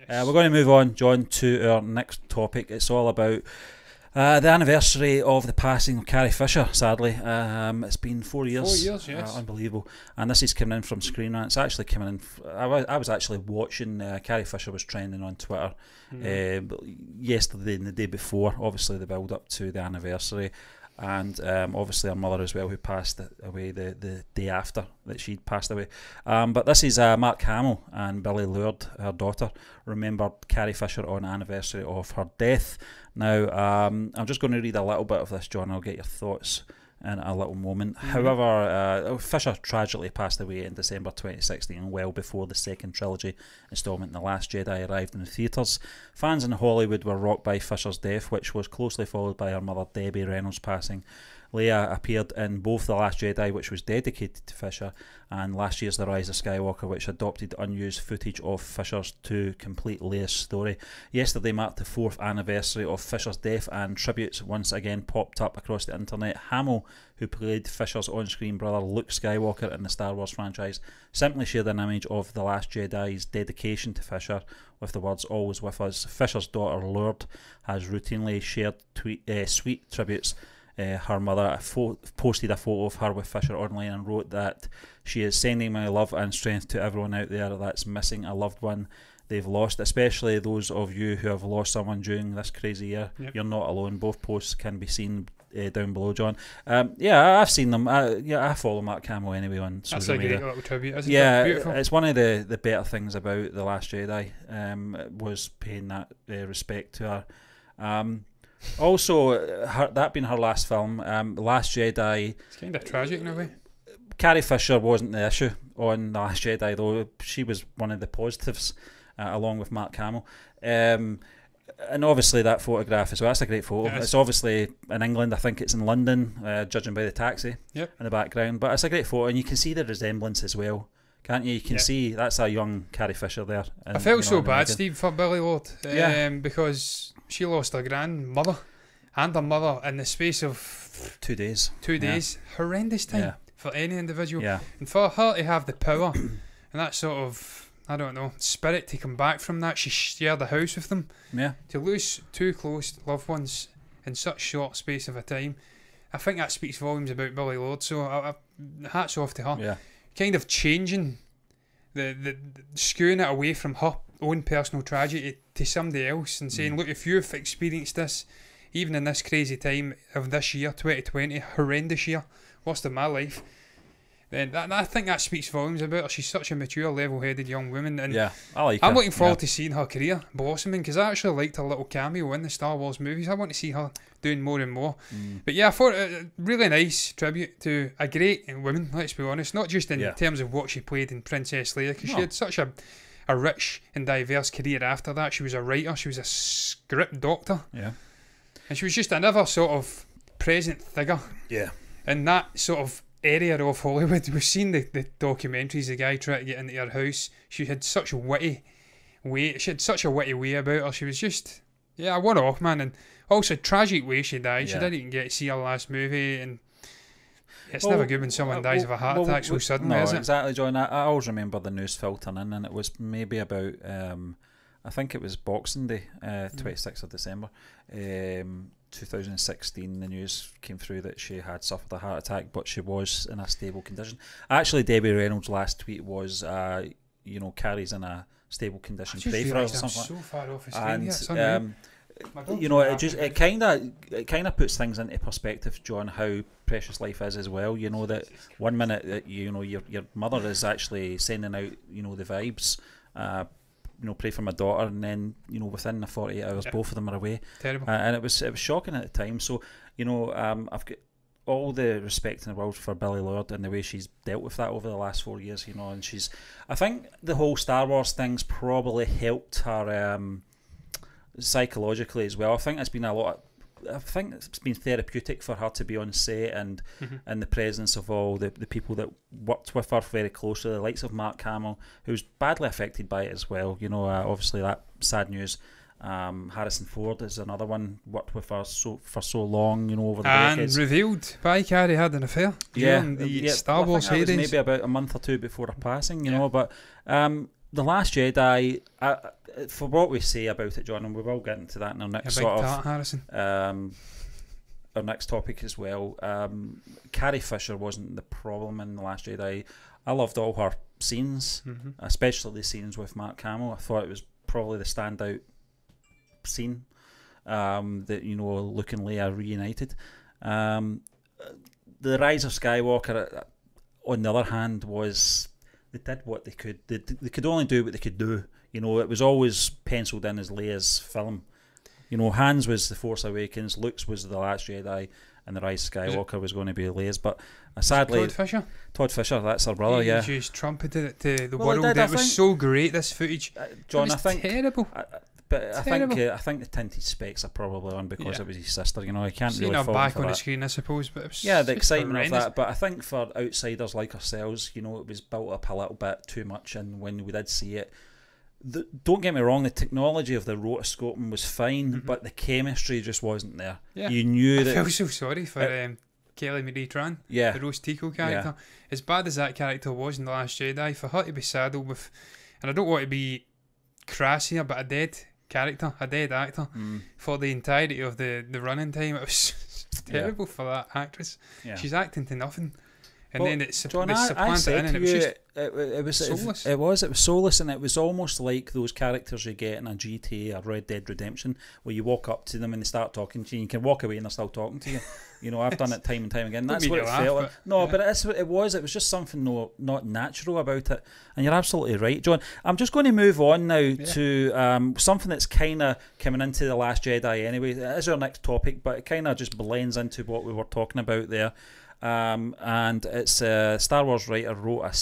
We're going to move on, John, to our next topic. It's all about the anniversary of the passing of Carrie Fisher, sadly. It's been 4 years. 4 years, yes. Unbelievable. And this is coming in from Screen Rant. It's actually coming in. I was actually watching. Carrie Fisher was trending on Twitter yesterday and the day before, obviously the build up to the anniversary. And obviously her mother as well, who passed away the day after that she'd passed away. But this is Mark Hamill and Billie Lourd, her daughter, remembered Carrie Fisher on the anniversary of her death. Now, I'm just going to read a little bit of this, John. I'll get your thoughts in a little moment. However, Fisher tragically passed away in December 2016, well before the second trilogy instalment, The Last Jedi, arrived in the theatres. Fans in Hollywood were rocked by Fisher's death, which was closely followed by her mother Debbie Reynolds passing. Leia appeared in both The Last Jedi, which was dedicated to Fisher, and last year's The Rise of Skywalker, which adopted unused footage of Fisher's to complete Leia's story. Yesterday marked the 4th anniversary of Fisher's death, and tributes once again popped up across the internet. Hamill, who played Fisher's on-screen brother Luke Skywalker in the Star Wars franchise, simply shared an image of The Last Jedi's dedication to Fisher with the words "Always with us." Fisher's daughter Lourd has routinely shared sweet tributes. Her mother posted a photo of her with Fisher online and wrote that she is sending my love and strength to everyone out there that's missing a loved one they've lost, especially those of you who have lost someone during this crazy year. Yep. You're not alone. Both posts can be seen down below, John. Yeah, I've seen them. I follow Mark Hamill anyway on social media. That's a great little tribute, isn't it? Yeah, beautiful. It's one of the better things about The Last Jedi, was paying that respect to her. Also, that being her last film, The Last Jedi. It's kind of tragic in a way. Carrie Fisher wasn't the issue on The Last Jedi, though. She was one of the positives, along with Mark Hamill. And obviously that photograph as well, that's a great photo. It's obviously in England, I think it's in London, judging by the taxi in the background. But it's a great photo, and you can see the resemblance as well, can't you? You can see that's a young Carrie Fisher there. I felt so bad, Steve, for Billie Lourd, because she lost her grandmother and her mother in the space of 2 days. 2 days. Horrendous time for any individual. And for her to have the power and that sort of, I don't know, spirit to come back from that. She shared the house with them. To lose two close loved ones in such short space of a time, I think that speaks volumes about Billie Lourd. So hats off to her. Kind of changing the skewing it away from her own personal tragedy to somebody else and saying, look, if you've experienced this, even in this crazy time of this year, 2020, horrendous year, worst of my life, then I think that speaks volumes about her. She's such a mature, level-headed young woman, and I'm looking forward to seeing her career blossoming, because I actually liked her little cameo in the Star Wars movies. I want to see her doing more and more. But yeah, I thought a really nice tribute to a great woman, let's be honest, not just in terms of what she played in Princess Leia, because she had such a rich and diverse career after that. She was a writer, she was a script doctor, and she was just another sort of present figure in that sort of area of Hollywood. We've seen the documentaries, the guy trying to get into her house. She had such a witty way about her. She was just a one-off, man. And also tragic way she died. She didn't even get to see her last movie, and it's never good when someone dies of a heart attack so suddenly, is it? Exactly, John. I always remember the news filtering in, and it was maybe about I think it was Boxing Day, 26th of December 2016. The news came through that she had suffered a heart attack, but she was in a stable condition. Actually, Debbie Reynolds' last tweet was, Carrie's in a stable condition. Pray for her or something. So far off his screen, it kind of puts things into perspective, John, how precious life is as well. You know that one minute that your mother is actually sending out the vibes. Pray for my daughter, and then within the 48 hours both of them are away. Terrible. And it was shocking at the time. So I've got all the respect in the world for Billie Lourd and the way she's dealt with that over the last 4 years. And I think the whole Star Wars thing's probably helped her psychologically as well. I think it's been it's been therapeutic for her to be on set and in the presence of all the people that worked with her very closely, the likes of Mark Hamill, who's badly affected by it as well. Obviously that sad news. Harrison Ford is another one, worked with her for so long, over the decades. And revealed by Carrie had an affair during the Star Wars heydays. Maybe about a month or two before her passing, but The Last Jedi, for what we say about it, John, and we will get into that in our next our next topic as well. Carrie Fisher wasn't the problem in The Last Jedi. I loved all her scenes, especially the scenes with Mark Hamill. I thought it was probably the standout scene. That, you know, Luke and Leia reunited. The Rise of Skywalker, on the other hand, was they did what they could. They could only do what they could do. You know, it was always penciled in as Leia's film. You know, Han's was The Force Awakens, Luke's was The Last Jedi, and The Rise of Skywalker was going to be Leia's. But sadly, Todd Fisher, that's her brother. He just trumpeted it to the world. It was so great, this footage. John, I think terrible. But I think the tinted specs are probably on because it was his sister. You know, I can't really fault him back for on that. the screen, I suppose. But it was the excitement of that. But I think for outsiders like ourselves, you know, it was built up a little bit too much. And when we did see it, don't get me wrong, the technology of the rotoscoping was fine, but the chemistry just wasn't there. Yeah. You knew that. I feel so sorry for Kelly Marie Tran, the Rose Tico character. As bad as that character was in The Last Jedi, for her to be saddled with, and I don't want to be crass here, but a dead character, a dead actor, for the entirety of the running time, it was terrible for that actress. She's acting to nothing. And then it's supplanted in, and it was just soulless. It was soulless, and it was almost like those characters you get in a GTA or Red Dead Redemption, where you walk up to them and they start talking to you, and you can walk away and they're still talking to you. You know, I've done it time and time again. That's what it felt like. No, but it was just something not natural about it. And you're absolutely right, John. I'm just going to move on now to something that's kind of coming into The Last Jedi anyway. It is our next topic, but it kind of just blends into what we were talking about there. And it's Star Wars writer wrote a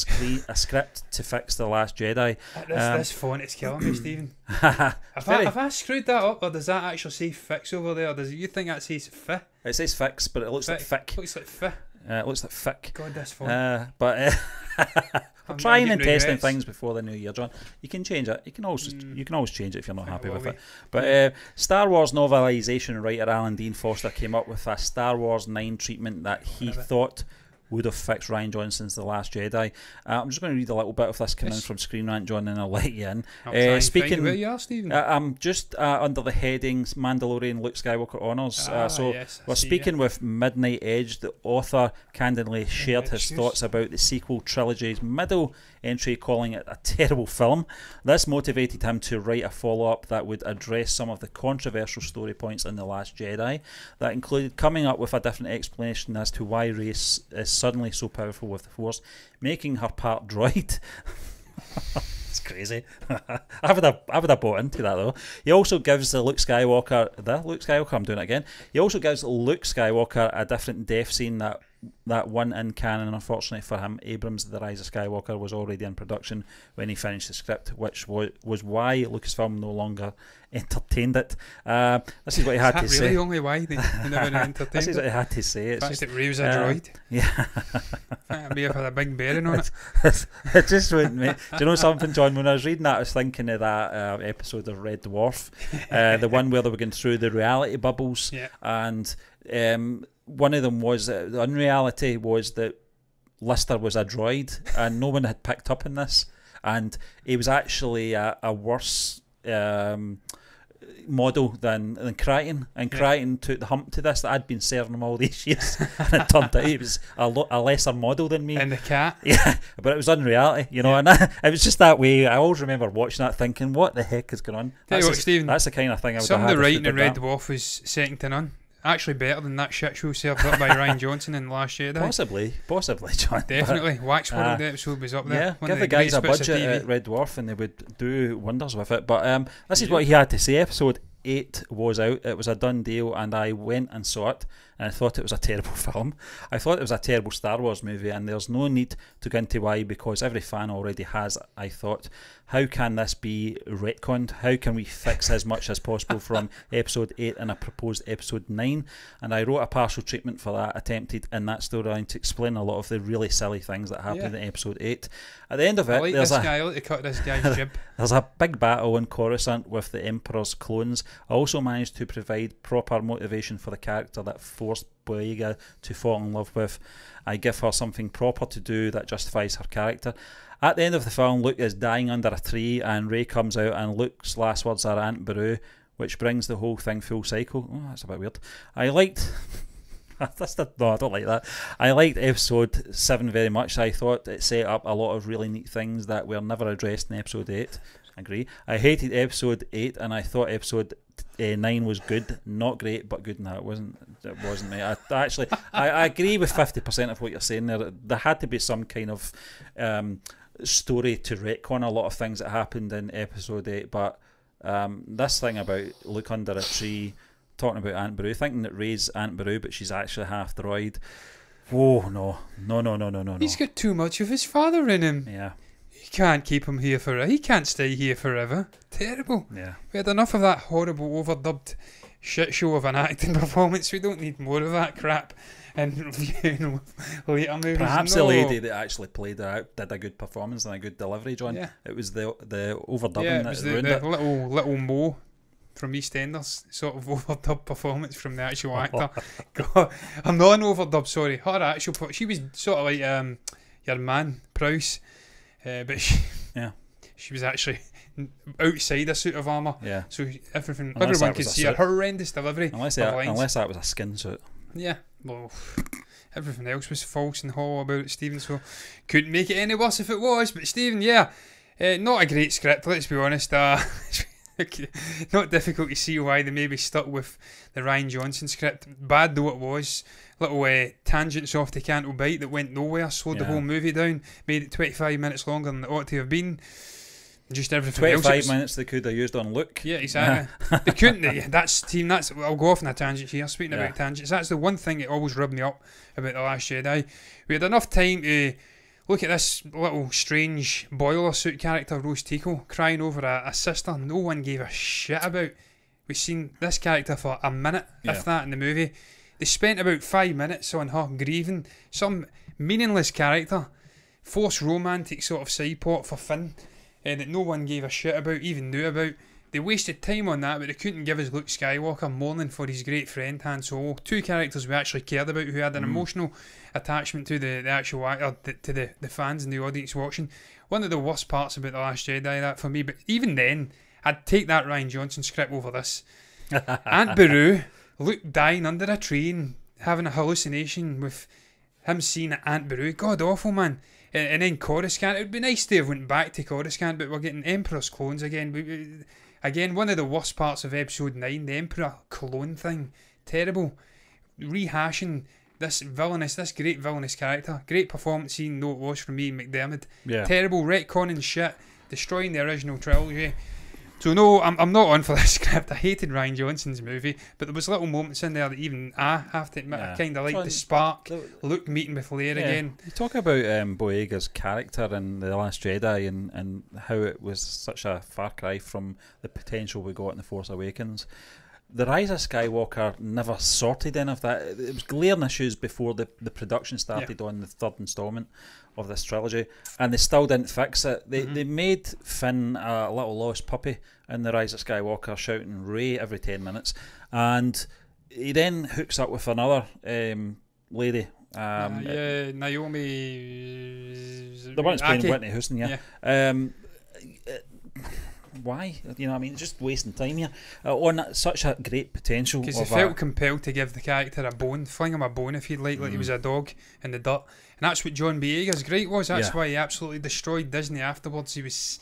script to fix The Last Jedi. This font is killing me, Stephen. Have I screwed that up, or does that actually say fix over there? Or does you think that says fi? It says fix, but it looks like fick. It looks like fi. It looks like fick. God, this font. But I'm trying and testing things before the new year, John. You can change it. You can always change it if you're not happy with it. But Star Wars novelisation writer Alan Dean Foster came up with a Star Wars 9 treatment that he thought would have fixed Rian Johnson's The Last Jedi. I'm just going to read a little bit of this coming in from Screen Rant, John, and I'll let you in. Speaking, where you are, Stephen. I'm just under the headings Mandalorian Luke Skywalker Honours. We're speaking with Midnight Edge. The author candidly shared his thoughts about the sequel trilogy's middle entry, calling it a terrible film. This motivated him to write a follow-up that would address some of the controversial story points in The Last Jedi. That included coming up with a different explanation as to why Rey is suddenly so powerful with the Force, making her part droid. It's crazy. I would have bought into that though. He also gives Luke Skywalker, I'm doing it again. He also gives Luke Skywalker a different death scene that one in canon, and unfortunately for him, Abrams' The Rise of Skywalker was already in production when he finished the script, which was why Lucasfilm no longer entertained it. This is what he had to say. Really, only why they never entertained it? This is what he had to say. It's just Rey was a droid. Yeah. That'd be a big bearing on it. It just wouldn't make. Do you know something, John? When I was reading that, I was thinking of that episode of Red Dwarf, the one where they were going through the reality bubbles, and one of them was the unreality was that Lister was a droid, and no one had picked up on this, and he was actually a worse model than Crichton, and Crichton took the hump to this that I'd been serving him all these years, and it turned out he was a lesser model than me. And the cat, but it was unreality, you know, and it was just that way. I always remember watching that, thinking, "What the heck is going on?" Tell you what, Stephen, that's the kind of thing I would some have of the writing in Red Dwarf was second to none. Actually better than that shit show served up by Rian Johnson in The Last Jedi. Possibly, John. Definitely. Wax World episode was up there. Yeah, give the guys a budget at Red Dwarf and they would do wonders with it. But this is what he had to say. Episode 8 was out. It was a done deal, and I went and saw it, and I thought it was a terrible film. I thought it was a terrible Star Wars movie, and there's no need to go into why, because every fan already has. I thought, how can this be retconned? How can we fix as much as possible from episode 8 and a proposed episode 9? And I wrote a partial treatment for that, attempted in that storyline to explain a lot of the really silly things that happened in episode 8. At the end of it, I like to cut this guy's jib. There's a big battle in Coruscant with the Emperor's clones. I also managed to provide proper motivation for the character that Force forced Boyega to fall in love with. I give her something proper to do that justifies her character. At the end of the film, Luke is dying under a tree and Ray comes out and Luke's last words are Aunt Beru, which brings the whole thing full cycle. Oh, that's a bit weird. I liked... No, I don't like that. I liked episode 7 very much. I thought it set up a lot of really neat things that were never addressed in episode 8. I agree. I hated episode 8 and I thought episode 9 was good. Not great, but good. No, it wasn't me. I agree with 50% of what you're saying there. There had to be some kind of story to retcon a lot of things that happened in episode 8, but this thing about Luke under a tree talking about Aunt Beru, thinking that Ray's Aunt Beru, but she's actually half droid. Whoa, no. He's got too much of his father in him. Yeah. He can't keep him here forever. He can't stay here forever. Terrible. Yeah. We had enough of that horrible, overdubbed shit show of an acting performance. We don't need more of that crap. And later movies. Perhaps the lady that actually played it out did a good performance and a good delivery, John. Yeah. It was the overdubbing it that was ruined the it. little Mo from EastEnders sort of overdub performance from the actual actor. God, I'm not an overdub, sorry. Her actual, she was sort of like your man Prowse, but she was actually outside a suit of armour. Yeah. So everyone could see a horrendous delivery. Unless that was a skin suit. Yeah. Well, everything else was false and hollow about it, Stephen. So couldn't make it any worse if it was. But Stephen, not a great script. Let's be honest. Not difficult to see why they maybe stuck with the Rian Johnson script. Bad though it was, little tangents off the Canto Bite that went nowhere, slowed the whole movie down, made it 25 minutes longer than it ought to have been. Just everything 25 else. minutes they could have used on Luke. Yeah, exactly. They couldn't. That's I'll go off on a tangent here. Speaking about tangents, that's the one thing that always rubbed me up about The Last Jedi. We had enough time to look at this little strange boiler suit character, Rose Tico, crying over a sister no one gave a shit about. We've seen this character for a minute, if that, in the movie. They spent about 5 minutes on her grieving. Some meaningless character, forced romantic sort of side plot for Finn that no one gave a shit about, even knew about. They wasted time on that, but they couldn't give us Luke Skywalker mourning for his great friend Han Solo. Two characters we actually cared about, who had an emotional attachment to the actual actor, to the fans and the audience watching. One of the worst parts about The Last Jedi, that for me. But even then, I'd take that Rian Johnson script over this. Aunt Beru, Luke dying under a tree and having a hallucination with him seeing Aunt Beru. God awful, man. And then Coruscant. It would be nice to have went back to Coruscant, but we're getting Emperor's clones again. Again, one of the worst parts of episode 9, the Emperor clone thing. Terrible. Rehashing this great villainous character. Great performance scene, though it was from me, McDermott. Yeah. Terrible retconning shit. Destroying the original trilogy. So no, I'm not on for this script. I hated Rian Johnson's movie, but there was little moments in there that even I have to admit I kind of liked. The spark, Luke meeting with Leia again. You talk about Boyega's character in The Last Jedi and how it was such a far cry from the potential we got in The Force Awakens. The Rise of Skywalker never sorted any of that. It was glaring issues before the production started on the third installment of this trilogy, and they still didn't fix it. They made Finn a little lost puppy in The Rise of Skywalker, shouting Rey every 10 minutes, and he then hooks up with another lady. Naomi. The one that's playing Whitney Houston, why? You know what I mean? It's just wasting time here on such a great potential. Because they felt compelled to give the character a bone, fling him a bone if he'd like he was a dog in the dirt. And that's what John Boyega's great was. That's why he absolutely destroyed Disney afterwards. He was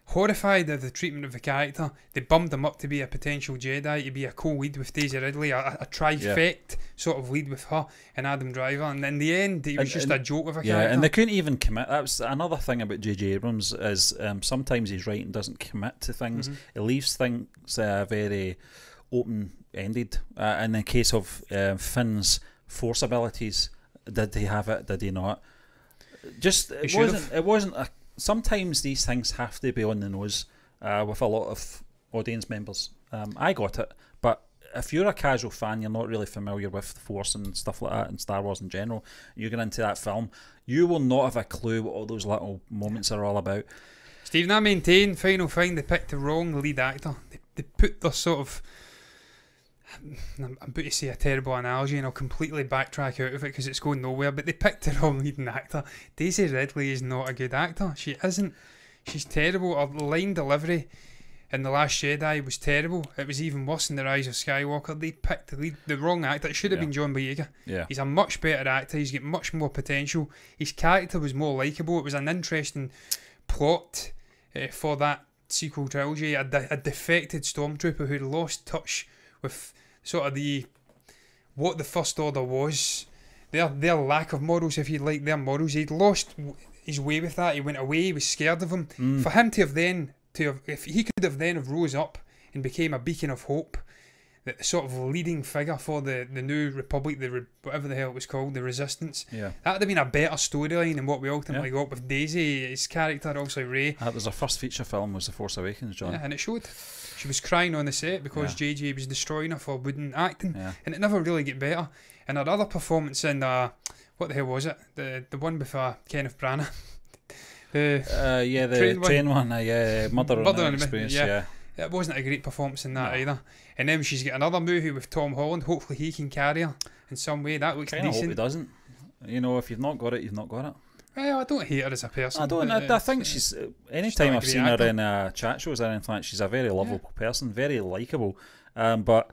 horrified at the treatment of the character. They bummed him up to be a potential Jedi, to be a co-lead with Daisy Ridley, a trifect sort of lead with her and Adam Driver, and in the end he was just a joke of a character. And they couldn't even commit. That was another thing about J.J. Abrams, is sometimes his writing doesn't commit to things. It leaves things very open-ended. In the case of Finn's Force abilities, did he have it, did he not? It wasn't a... Sometimes these things have to be on the nose with a lot of audience members. I got it, but if you're a casual fan, you're not really familiar with the Force and stuff like that and Star Wars in general, you get into that film, you will not have a clue what all those little moments are all about. Stephen, I maintain Final Find they picked the wrong lead actor. They put their sort of I'm about to say a terrible analogy and I'll completely backtrack out of it because it's going nowhere, but they picked the wrong leading actor. Daisy Ridley is not a good actor. She isn't. She's terrible. Her line delivery in The Last Jedi was terrible. It was even worse in The Rise of Skywalker. They picked the wrong actor. It should have been John Boyega. Yeah. He's a much better actor. He's got much more potential. His character was more likeable. It was an interesting plot for that sequel trilogy. A defected stormtrooper who lost touch with sort of what the First Order was. Their lack of morals, if you like, their morals. He'd lost his way with that. He went away. He was scared of them. For him to have if he could have then rose up and became a beacon of hope, the sort of leading figure for the new Republic, whatever the hell it was called, the Resistance. Yeah, that would have been a better storyline than what we ultimately got with Daisy, his character, obviously Rey. That was her first feature film, was The Force Awakens, John. Yeah, and it showed. She was crying on the set because JJ was destroying her for wooden acting, and it never really get better. And her other performance in what the hell was it? The one with Kenneth Branagh. The train one. Mother on Experience. Yeah. It wasn't a great performance in that either. And then she's got another movie with Tom Holland. Hopefully he can carry her in some way. That looks decent. I hope he doesn't. You know, if you've not got it, you've not got it. Well, I don't hate her as a person. I think she's. Anytime I've seen her in chat shows or anything like, she's a very lovable person, very likeable. But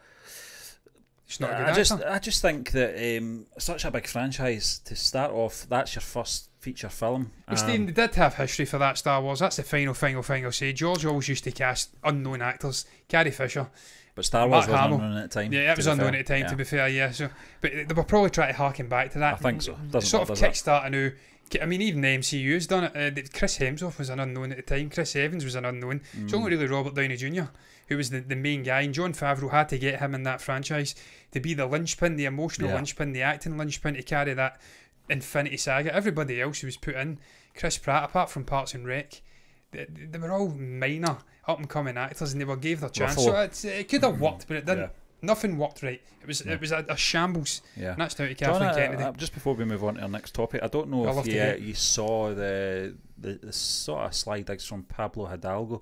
she's not a good actor. I just think that such a big franchise to start off, that's your first feature film. Stephen, they did have history for that Star Wars. That's the final say. George always used to cast unknown actors. Carrie Fisher. But Star Wars was unknown at the time. Yeah, it was unknown at the time, to be fair, yeah. So, but they were probably trying to harken back to that. I think so. Sort of kickstart a new... I mean, even the MCU's done it. Chris Hemsworth was an unknown at the time. Chris Evans was an unknown. It's only really Robert Downey Jr. who was the main guy. And Jon Favreau had to get him in that franchise to be the linchpin, the emotional linchpin, the acting linchpin, to carry that Infinity Saga. Everybody else who was put in, Chris Pratt, apart from Parks and Rec, they were all minor, up-and-coming actors, and they were gave their chance. So it could have worked, but it didn't. Nothing worked right. It was a shambles. Yeah. And that's down to Kathleen Kennedy. Just before we move on to our next topic, I don't know if you saw the sort of sly digs from Pablo Hidalgo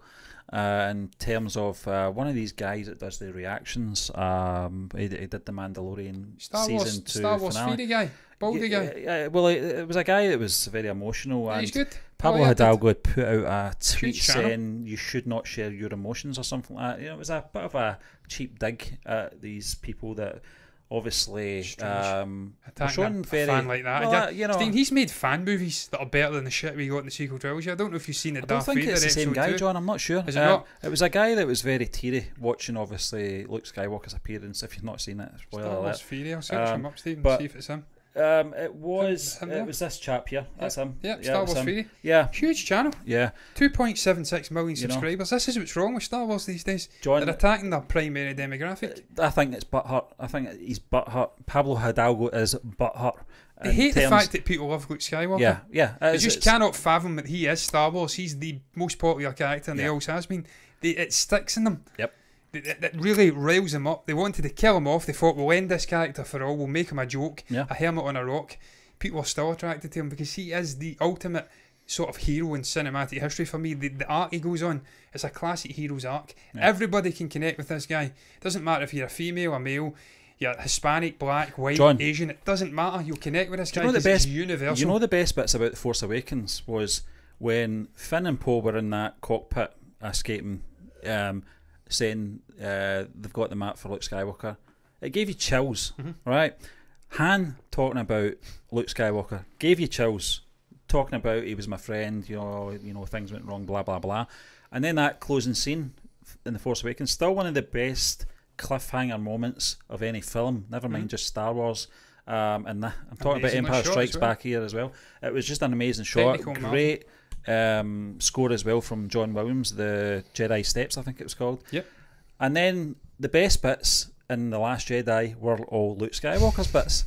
in terms of one of these guys that does the reactions. He did the Mandalorian season 2 Star Wars finale. Guy. Baldy guy. Yeah, well, it was a guy that was very emotional. And he's good. Pablo Hidalgo had put out a tweet saying you should not share your emotions or something like that. You know, it was a bit of a cheap dig at these people that obviously showing very a fan like that. Well, you know, Steve, he's made fan movies that are better than the shit we got in the sequel trilogy. I don't know if you've seen the Darth Vader it's the same guy, 2. John. I'm not sure. Is it not? It was a guy that was very teary watching, obviously, Luke Skywalker's appearance. If you've not seen it, Star Wars Theory. I'll search him up, Steve, and see if it's him. It was this chap here. That's him. Yeah, Star Wars Theory. Yeah. Huge channel. Yeah. 2.76 million subscribers. This is what's wrong with Star Wars these days. John, they're attacking their primary demographic. I think it's butthurt. I think he's butthurt. Pablo Hidalgo is butthurt. They hate the fact that people love Luke Skywalker. Yeah. They just cannot fathom that he is Star Wars. He's the most popular character and he always has been. It sticks in them. Yep. That really riles them up. They wanted to kill him off. They thought, we'll end this character for all. We'll make him a joke, a hermit on a rock. People are still attracted to him because he is the ultimate sort of hero in cinematic history for me. The arc he goes on, it's a classic hero's arc. Everybody can connect with this guy. It doesn't matter if you're a female, a male, you're Hispanic, black, white, John, Asian. It doesn't matter. You'll connect with this guy because it's universal. You know the best bits about The Force Awakens was when Finn and Poe were in that cockpit escaping, saying they've got the map for Luke Skywalker. It gave you chills, right? Han talking about Luke Skywalker gave you chills, talking about he was my friend, you know things went wrong, blah blah blah, and then that closing scene in The Force Awakens, still one of the best cliffhanger moments of any film, never mind just Star Wars. And I'm talking about Empire Strikes Back here as well. It was just an amazing shot, great score as well from John Williams, the Jedi Steps I think it was called. Yep. And then the best bits in The Last Jedi were all Luke Skywalker's bits.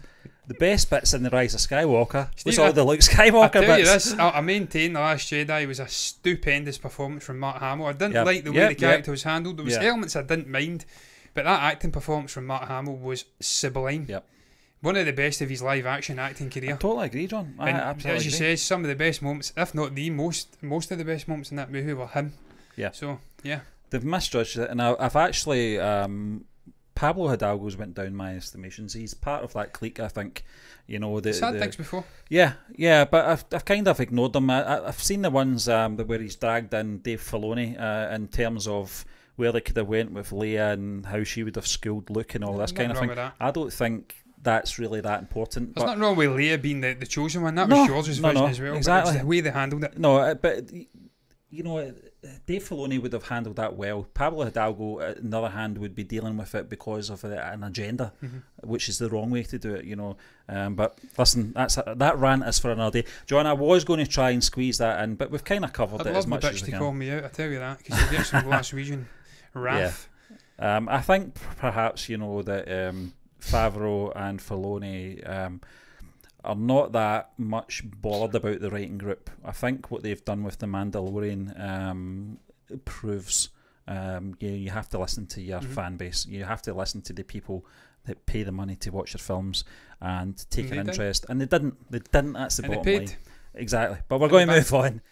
The best bits in The Rise of Skywalker was all the Luke Skywalker bits. You this, I maintain The Last Jedi was a stupendous performance from Mark Hamill. I didn't like the way the character was handled. There was elements I didn't mind, but that acting performance from Mark Hamill was sublime. Yep. One of the best of his live action acting career. I totally agree, John. I absolutely as you say, some of the best moments, if not the most of the best moments in that movie were him. Yeah. So, yeah. They've misjudged it, and I've actually Pablo Hidalgo's went down my estimations. He's part of that clique, I think. You know, sad things before. Yeah, but I've kind of ignored them. I've seen the ones where he's dragged in Dave Filoni in terms of where they could have went with Leia and how she would have schooled Luke and all this kind of thing. I don't think that's really that important. There's nothing wrong with Leia being the chosen one. That was George's vision as well. Exactly. But it was the way they handled it. No, but you know, Dave Filoni would have handled that well. Pablo Hidalgo, on the other hand, would be dealing with it because of an agenda, which is the wrong way to do it, you know. But listen, that rant is for another day. John, I was going to try and squeeze that in, but we've kind of covered it as much as we can. I'd love the bitch to call me out, I tell you that, because you'll get some Glaswegian wrath. Yeah. I think perhaps, you know, that Favreau and Filoni are not that much bothered about the writing group. I think what they've done with The Mandalorian proves you have to listen to your fan base. You have to listen to the people that pay the money to watch your films and take an interest. And they didn't. That's the bottom line. Exactly. But we're going to move on.